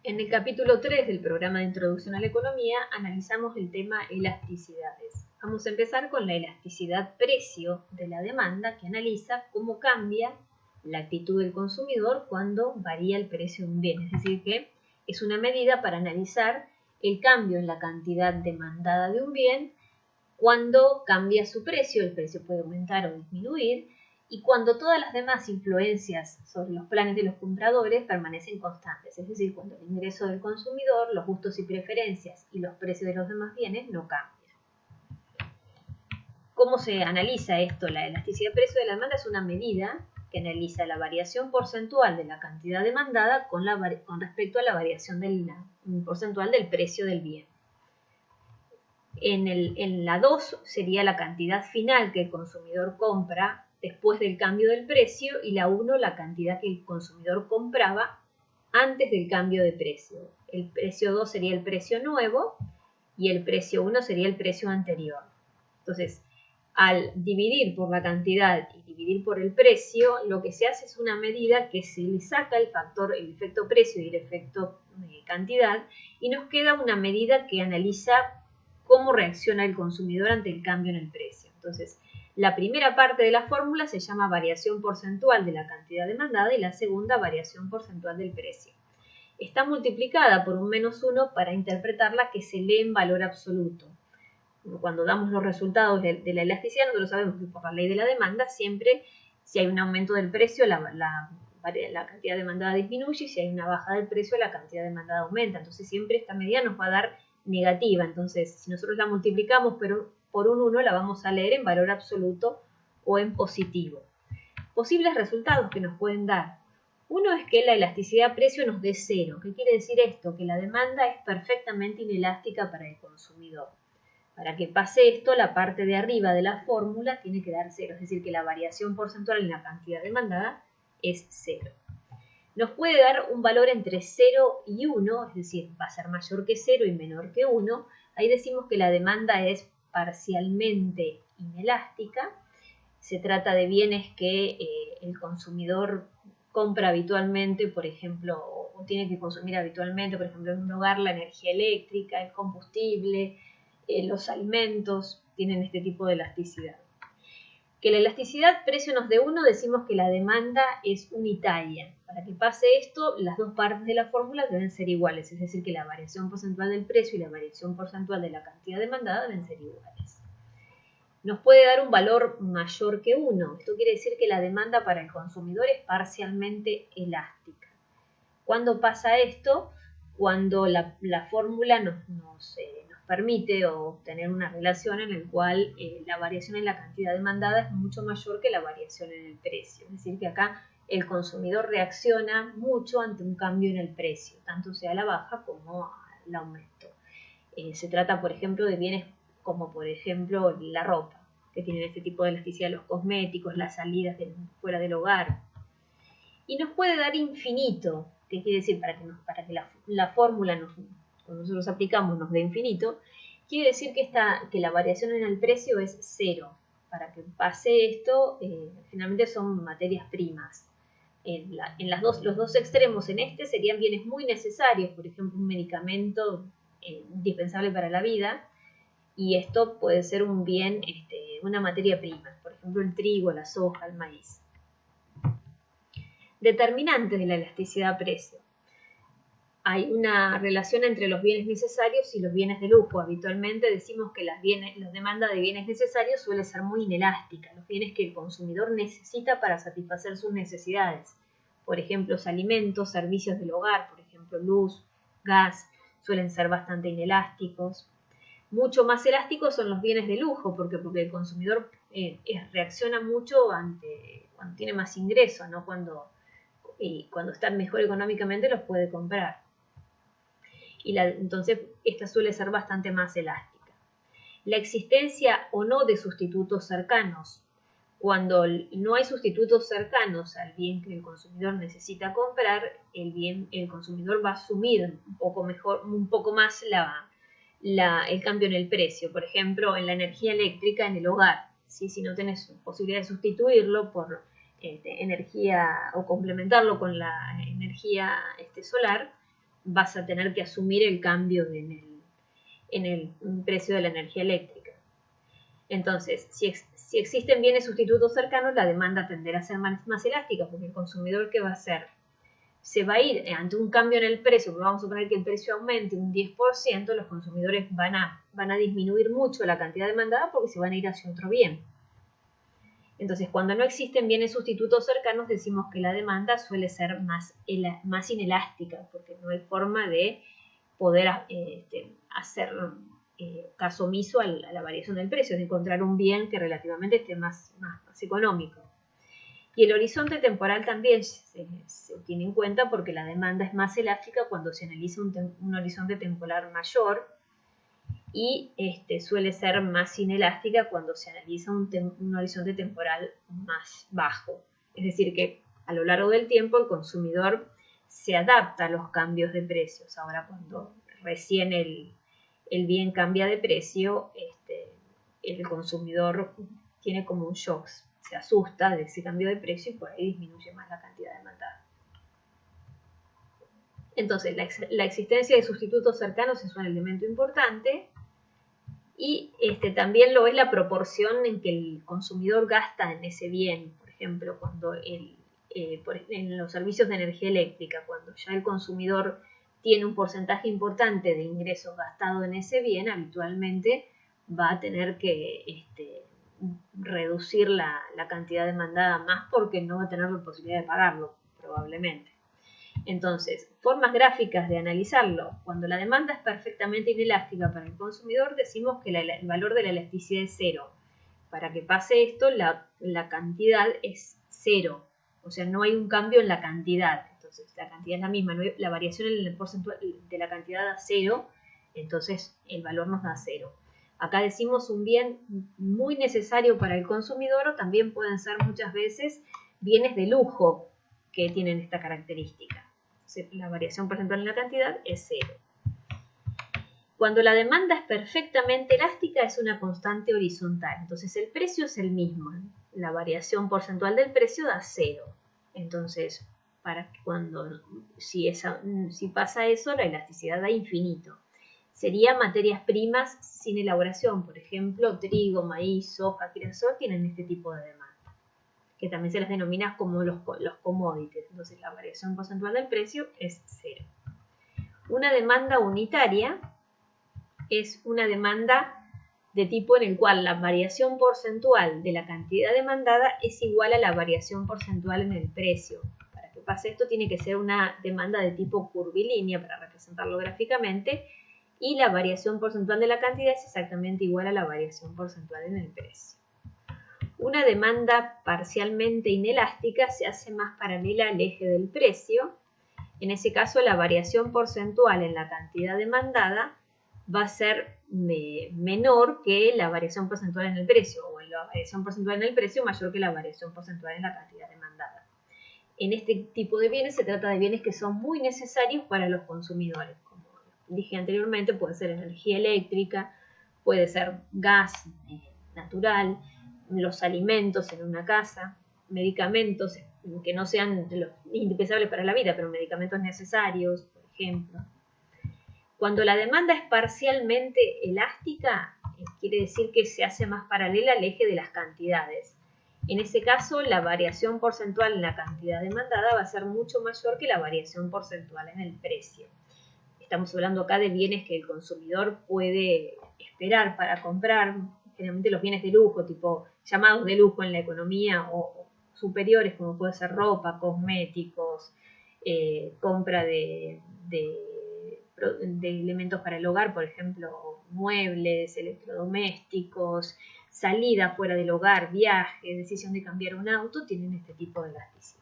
En el capítulo 3 del programa de Introducción a la Economía analizamos el tema elasticidades. Vamos a empezar con la elasticidad precio de la demanda, que analiza cómo cambia la actitud del consumidor cuando varía el precio de un bien. Es decir, que es una medida para analizar el cambio en la cantidad demandada de un bien cuando cambia su precio. El precio puede aumentar o disminuir, y cuando todas las demás influencias sobre los planes de los compradores permanecen constantes, es decir, cuando el ingreso del consumidor, los gustos y preferencias y los precios de los demás bienes no cambian. ¿Cómo se analiza esto? La elasticidad precio de la demanda es una medida que analiza la variación porcentual de la cantidad demandada con respecto a la variación porcentual del precio del bien. En la 2 sería la cantidad final que el consumidor compra después del cambio del precio, y la 1 la cantidad que el consumidor compraba antes del cambio de precio. El precio 2 sería el precio nuevo y el precio 1 sería el precio anterior. Entonces, al dividir por la cantidad y dividir por el precio, lo que se hace es una medida que se le saca el efecto precio y el efecto cantidad, y nos queda una medida que analiza cómo reacciona el consumidor ante el cambio en el precio. Entonces, la primera parte de la fórmula se llama variación porcentual de la cantidad demandada y la segunda variación porcentual del precio. Está multiplicada por un menos 1 para interpretarla, que se lee en valor absoluto. Cuando damos los resultados de la elasticidad, nosotros sabemos que por la ley de la demanda, siempre si hay un aumento del precio, la cantidad demandada disminuye, y si hay una baja del precio, la cantidad demandada aumenta. Entonces siempre esta medida nos va a dar negativa. Entonces, si nosotros la multiplicamos por un 1, la vamos a leer en valor absoluto o en positivo. Posibles resultados que nos pueden dar. Uno es que la elasticidad precio nos dé 0. ¿Qué quiere decir esto? Que la demanda es perfectamente inelástica para el consumidor. Para que pase esto, la parte de arriba de la fórmula tiene que dar 0, es decir, que la variación porcentual en la cantidad demandada es 0. Nos puede dar un valor entre 0 y 1, es decir, va a ser mayor que 0 y menor que 1. Ahí decimos que la demanda es parcialmente inelástica. Se trata de bienes que el consumidor compra habitualmente, por ejemplo, o tiene que consumir habitualmente, por ejemplo, en un hogar la energía eléctrica, el combustible, los alimentos tienen este tipo de elasticidad. Que la elasticidad precio nos dé 1, decimos que la demanda es unitaria. Para que pase esto, las dos partes de la fórmula deben ser iguales, es decir, que la variación porcentual del precio y la variación porcentual de la cantidad demandada deben ser iguales. Nos puede dar un valor mayor que 1. Esto quiere decir que la demanda para el consumidor es parcialmente elástica. ¿Cuándo pasa esto? Cuando la fórmula nos permite obtener una relación en la cual la variación en la cantidad demandada es mucho mayor que la variación en el precio. Es decir, que acá el consumidor reacciona mucho ante un cambio en el precio, tanto sea a la baja como al aumento. Se trata, por ejemplo, de bienes como, por ejemplo, la ropa, que tienen este tipo de elasticidad, los cosméticos, las salidas fuera del hogar. Y nos puede dar infinito. ¿Qué quiere decir? Para que la fórmula, cuando nosotros aplicamos, nos dé infinito, quiere decir que la variación en el precio es 0. Para que pase esto, finalmente son materias primas. Los dos extremos en este serían bienes muy necesarios, por ejemplo, un medicamento indispensable para la vida, y esto puede ser un bien, una materia prima, por ejemplo, el trigo, la soja, el maíz. Determinantes de la elasticidad precio. Hay una relación entre los bienes necesarios y los bienes de lujo. Habitualmente decimos que la demanda de bienes necesarios suele ser muy inelástica, los bienes que el consumidor necesita para satisfacer sus necesidades. Por ejemplo, los alimentos, servicios del hogar, por ejemplo, luz, gas, suelen ser bastante inelásticos. Mucho más elásticos son los bienes de lujo, porque el consumidor reacciona mucho cuando tiene más ingreso, ¿no? Cuando están mejor económicamente los puede comprar. Entonces, esta suele ser bastante más elástica. La existencia o no de sustitutos cercanos. Cuando no hay sustitutos cercanos al bien que el consumidor necesita comprar, el consumidor va a asumir un poco más el cambio en el precio. Por ejemplo, en la energía eléctrica en el hogar. ¿Sí? Si no tenés posibilidad de sustituirlo por energía o complementarlo con la energía solar, vas a tener que asumir el cambio en el precio de la energía eléctrica. Entonces, si existen bienes sustitutos cercanos, la demanda tenderá a ser más elástica, porque el consumidor, ¿qué va a hacer? Se va a ir ante un cambio en el precio, porque vamos a suponer que el precio aumente un 10%, los consumidores van a disminuir mucho la cantidad demandada porque se van a ir hacia otro bien. Entonces, cuando no existen bienes sustitutos cercanos, decimos que la demanda suele ser más inelástica, porque no hay forma de poder hacer caso omiso a la variación del precio, de encontrar un bien que relativamente esté más económico. Y el horizonte temporal también se tiene en cuenta porque la demanda es más elástica cuando se analiza un horizonte temporal mayor y suele ser más inelástica cuando se analiza un horizonte temporal más bajo. Es decir, que a lo largo del tiempo el consumidor se adapta a los cambios de precios. Ahora, cuando recién el bien cambia de precio, el consumidor tiene como un shock, se asusta de ese cambio de precio y por ahí disminuye más la cantidad demandada. Entonces, la existencia de sustitutos cercanos es un elemento importante y también lo es la proporción en que el consumidor gasta en ese bien. Por ejemplo, cuando en los servicios de energía eléctrica, cuando ya el consumidor tiene un porcentaje importante de ingresos gastados en ese bien, habitualmente va a tener que reducir la cantidad demandada más porque no va a tener la posibilidad de pagarlo, probablemente. Entonces, formas gráficas de analizarlo. Cuando la demanda es perfectamente inelástica para el consumidor, decimos que el valor de la elasticidad es 0. Para que pase esto, la cantidad es 0. O sea, no hay un cambio en la cantidad. Entonces, la cantidad es la misma. No hay, la variación en el porcentaje de la cantidad da 0. Entonces, el valor nos da 0. Acá decimos un bien muy necesario para el consumidor o también pueden ser muchas veces bienes de lujo que tienen esta característica. La variación porcentual en la cantidad es 0. Cuando la demanda es perfectamente elástica es una constante horizontal. Entonces el precio es el mismo. La variación porcentual del precio da 0. Entonces, si pasa eso, la elasticidad da infinito. Serían materias primas sin elaboración. Por ejemplo, trigo, maíz, soja, girasol tienen este tipo de demanda, que también se las denomina como los commodities. Entonces la variación porcentual del precio es 0. Una demanda unitaria es una demanda de tipo en el cual la variación porcentual de la cantidad demandada es igual a la variación porcentual en el precio. Para que pase esto tiene que ser una demanda de tipo curvilínea para representarlo gráficamente y la variación porcentual de la cantidad es exactamente igual a la variación porcentual en el precio. Una demanda parcialmente inelástica se hace más paralela al eje del precio. En ese caso, la variación porcentual en la cantidad demandada va a ser menor que la variación porcentual en el precio, o la variación porcentual en el precio mayor que la variación porcentual en la cantidad demandada. En este tipo de bienes se trata de bienes que son muy necesarios para los consumidores. Como dije anteriormente, puede ser energía eléctrica, puede ser gas natural, los alimentos en una casa, medicamentos que no sean indispensables para la vida, pero medicamentos necesarios, por ejemplo. Cuando la demanda es parcialmente elástica, quiere decir que se hace más paralela al eje de las cantidades. En ese caso, la variación porcentual en la cantidad demandada va a ser mucho mayor que la variación porcentual en el precio. Estamos hablando acá de bienes que el consumidor puede esperar para comprar, generalmente los bienes de lujo, tipo llamados de lujo en la economía o superiores, como puede ser ropa, cosméticos, compra de elementos para el hogar, por ejemplo, muebles, electrodomésticos, salida fuera del hogar, viaje, decisión de cambiar un auto, tienen este tipo de elasticidad.